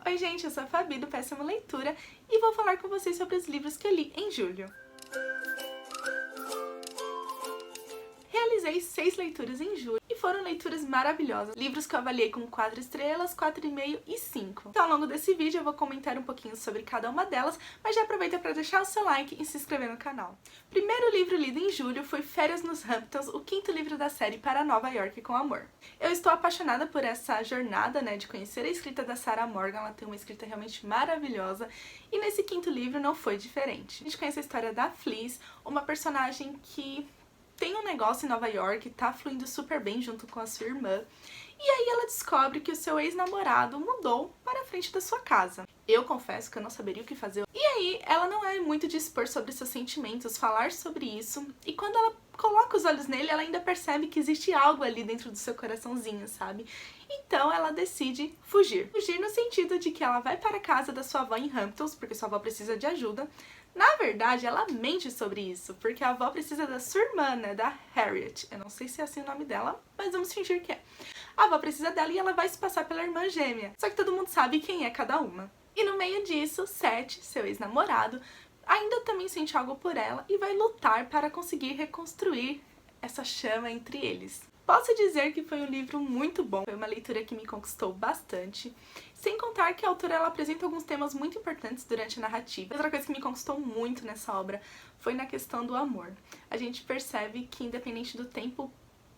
Oi gente, eu sou a Fabi do Péssima Leitura e vou falar com vocês sobre os livros que eu li em julho. Realizei 6 leituras em julho e foram leituras maravilhosas, livros que eu avaliei com 4 estrelas, 4,5 e 5. Então ao longo desse vídeo eu vou comentar um pouquinho sobre cada uma delas, mas já aproveita para deixar o seu like e se inscrever no canal. Primeiro livro lido em julho foi Férias nos Hamptons, o 5º livro da série Para Nova York com Amor. Eu estou apaixonada por essa jornada, de conhecer a escrita da Sarah Morgan, ela tem uma escrita realmente maravilhosa, e nesse 5º livro não foi diferente. A gente conhece a história da Fliss, uma personagem que tem um negócio em Nova York, tá fluindo super bem junto com a sua irmã, e aí ela descobre que o seu ex-namorado mudou para a frente da sua casa. Eu confesso que eu não saberia o que fazer. E aí ela não é muito de expor sobre seus sentimentos, falar sobre isso, e quando ela coloca os olhos nele, ela ainda percebe que existe algo ali dentro do seu coraçãozinho, sabe? Então ela decide fugir. Fugir no sentido de que ela vai para a casa da sua avó em Hamptons, porque sua avó precisa de ajuda. Na verdade, ela mente sobre isso, porque a avó precisa da sua irmã, da Harriet. Eu não sei se é assim o nome dela, mas vamos fingir que é. A avó precisa dela e ela vai se passar pela irmã gêmea. Só que todo mundo sabe quem é cada uma. E no meio disso, Seth, seu ex-namorado, ainda também sente algo por ela e vai lutar para conseguir reconstruir essa chama entre eles. Posso dizer que foi um livro muito bom, foi uma leitura que me conquistou bastante, sem contar que a autora ela apresenta alguns temas muito importantes durante a narrativa. Outra coisa que me conquistou muito nessa obra foi na questão do amor. A gente percebe que independente do tempo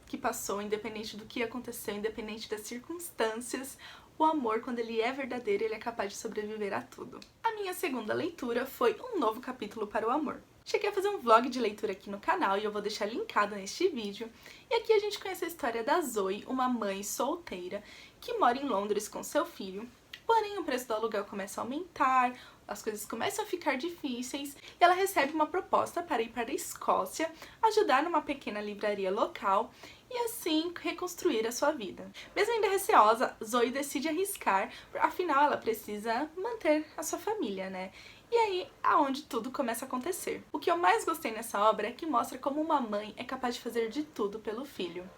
que passou, independente do que aconteceu, independente das circunstâncias, o amor, quando ele é verdadeiro, ele é capaz de sobreviver a tudo. A minha segunda leitura foi um novo capítulo para o amor. Cheguei a fazer um vlog de leitura aqui no canal e eu vou deixar linkado neste vídeo. E aqui a gente conhece a história da Zoe, uma mãe solteira que mora em Londres com seu filho. Porém, o preço do aluguel começa a aumentar, as coisas começam a ficar difíceis e ela recebe uma proposta para ir para a Escócia, ajudar numa pequena livraria local e assim reconstruir a sua vida. Mesmo ainda receosa, Zoe decide arriscar, afinal ela precisa manter a sua família, E aí, aonde tudo começa a acontecer. O que eu mais gostei nessa obra é que mostra como uma mãe é capaz de fazer de tudo pelo filho.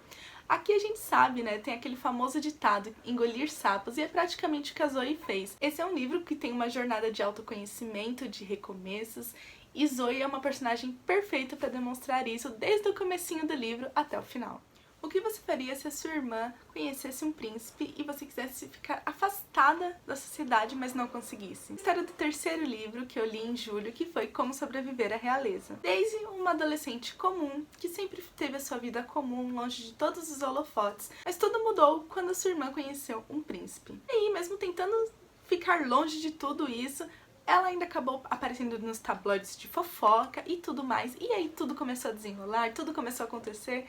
Aqui a gente sabe, tem aquele famoso ditado, engolir sapos, e é praticamente o que a Zoe fez. Esse é um livro que tem uma jornada de autoconhecimento, de recomeços, e Zoe é uma personagem perfeita para demonstrar isso desde o comecinho do livro até o final. O que você faria se a sua irmã conhecesse um príncipe e você quisesse ficar afastada da sociedade, mas não conseguisse? A história do terceiro livro que eu li em julho, que foi Como Sobreviver à Realeza. Daisy, uma adolescente comum, que sempre teve a sua vida comum, longe de todos os holofotes, mas tudo mudou quando a sua irmã conheceu um príncipe. E aí, mesmo tentando ficar longe de tudo isso, ela ainda acabou aparecendo nos tabloides de fofoca e tudo mais, e aí tudo começou a desenrolar, tudo começou a acontecer,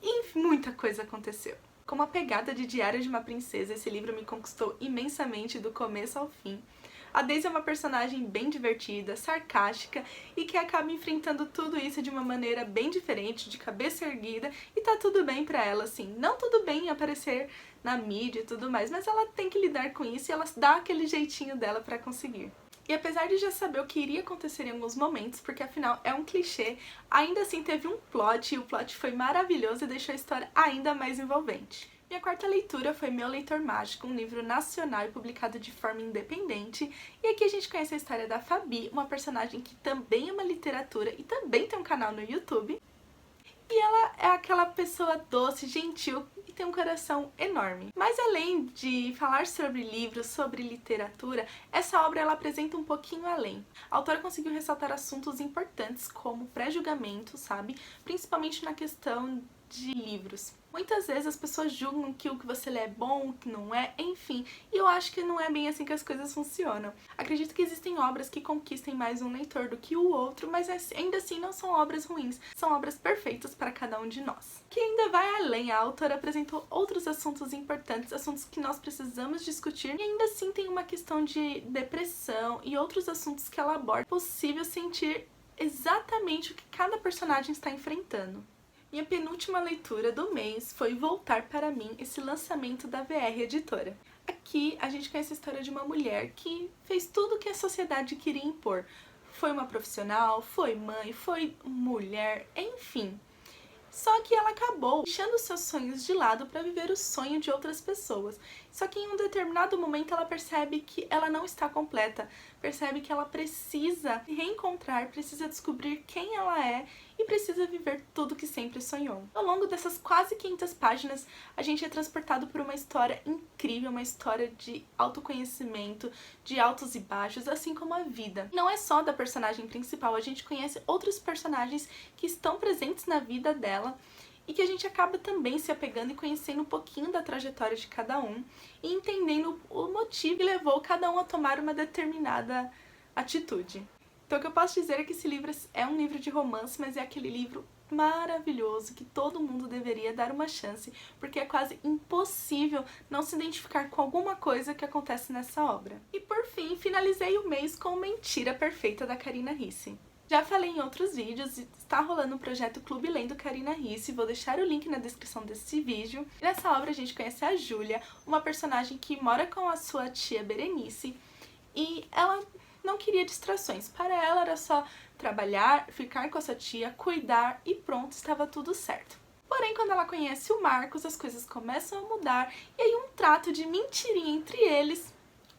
e muita coisa aconteceu. Com uma pegada de Diário de uma Princesa, esse livro me conquistou imensamente do começo ao fim. A Daisy é uma personagem bem divertida, sarcástica e que acaba enfrentando tudo isso de uma maneira bem diferente, de cabeça erguida, e tá tudo bem pra ela, assim. Não tudo bem aparecer na mídia e tudo mais, mas ela tem que lidar com isso e ela dá aquele jeitinho dela pra conseguir. E apesar de já saber o que iria acontecer em alguns momentos, porque afinal é um clichê, ainda assim teve um plot, e o plot foi maravilhoso e deixou a história ainda mais envolvente. Minha quarta leitura foi Meu Leitor Mágico, um livro nacional e publicado de forma independente, e aqui a gente conhece a história da Fabi, uma personagem que também ama literatura e também tem um canal no YouTube. E ela é aquela pessoa doce, gentil e tem um coração enorme. Mas além de falar sobre livros, sobre literatura, essa obra ela apresenta um pouquinho além. A autora conseguiu ressaltar assuntos importantes como pré-julgamento, Principalmente na questão de livros. Muitas vezes as pessoas julgam que o que você lê é bom, o que não é, enfim, e eu acho que não é bem assim que as coisas funcionam. Acredito que existem obras que conquistem mais um leitor do que o outro, mas ainda assim não são obras ruins, são obras perfeitas para cada um de nós. Que ainda vai além, a autora apresentou outros assuntos importantes, assuntos que nós precisamos discutir, e ainda assim tem uma questão de depressão e outros assuntos que ela aborda. É possível sentir exatamente o que cada personagem está enfrentando. Minha penúltima leitura do mês foi Voltar para Mim, esse lançamento da VR Editora. Aqui a gente conhece a história de uma mulher que fez tudo o que a sociedade queria impor. Foi uma profissional, foi mãe, foi mulher, enfim. Só que ela acabou deixando seus sonhos de lado para viver o sonho de outras pessoas. Só que em um determinado momento ela percebe que ela não está completa, percebe que ela precisa se reencontrar, precisa descobrir quem ela é e precisa viver tudo que sempre sonhou. Ao longo dessas quase 500 páginas, a gente é transportado por uma história incrível, uma história de autoconhecimento, de altos e baixos, assim como a vida. Não é só da personagem principal, a gente conhece outros personagens que estão presentes na vida dela e que a gente acaba também se apegando e conhecendo um pouquinho da trajetória de cada um e entendendo o motivo que levou cada um a tomar uma determinada atitude. Então o que eu posso dizer é que esse livro é um livro de romance, mas é aquele livro maravilhoso que todo mundo deveria dar uma chance, porque é quase impossível não se identificar com alguma coisa que acontece nessa obra. E por fim, finalizei o mês com Mentira Perfeita da Karina Ricci. Já falei em outros vídeos, está rolando o projeto Clube Lendo Karina Ricci, vou deixar o link na descrição desse vídeo. E nessa obra a gente conhece a Júlia, uma personagem que mora com a sua tia Berenice, e ela não queria distrações. Para ela era só trabalhar, ficar com a sua tia, cuidar e pronto, estava tudo certo. Porém, quando ela conhece o Marcos, as coisas começam a mudar e aí um trato de mentirinha entre eles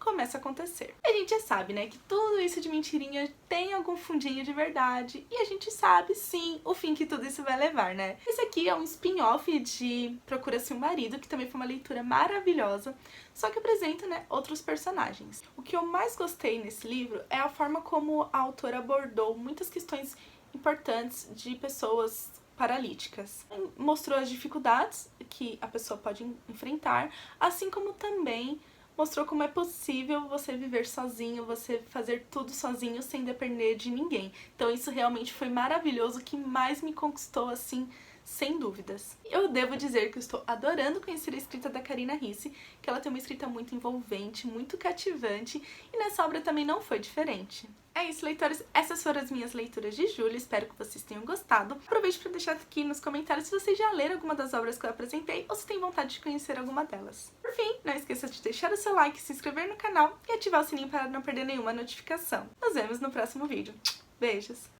começa a acontecer. A gente já sabe, né, que tudo isso de mentirinha tem algum fundinho de verdade e a gente sabe, sim, o fim que tudo isso vai levar, né? Esse aqui é um spin-off de Procura-se um Marido, que também foi uma leitura maravilhosa, só que apresenta, né, outros personagens. O que eu mais gostei nesse livro é a forma como a autora abordou muitas questões importantes de pessoas paralíticas. Mostrou as dificuldades que a pessoa pode enfrentar, assim como também mostrou como é possível você viver sozinho, você fazer tudo sozinho sem depender de ninguém. Então isso realmente foi maravilhoso, o que mais me conquistou, assim, sem dúvidas. Eu devo dizer que eu estou adorando conhecer a escrita da Karina Ricci, que ela tem uma escrita muito envolvente, muito cativante, e nessa obra também não foi diferente. É isso, leitores, essas foram as minhas leituras de julho, espero que vocês tenham gostado. Aproveite para deixar aqui nos comentários se vocês já leram alguma das obras que eu apresentei ou se tem vontade de conhecer alguma delas. Por fim, não esqueça de deixar o seu like, se inscrever no canal e ativar o sininho para não perder nenhuma notificação. Nos vemos no próximo vídeo. Beijos!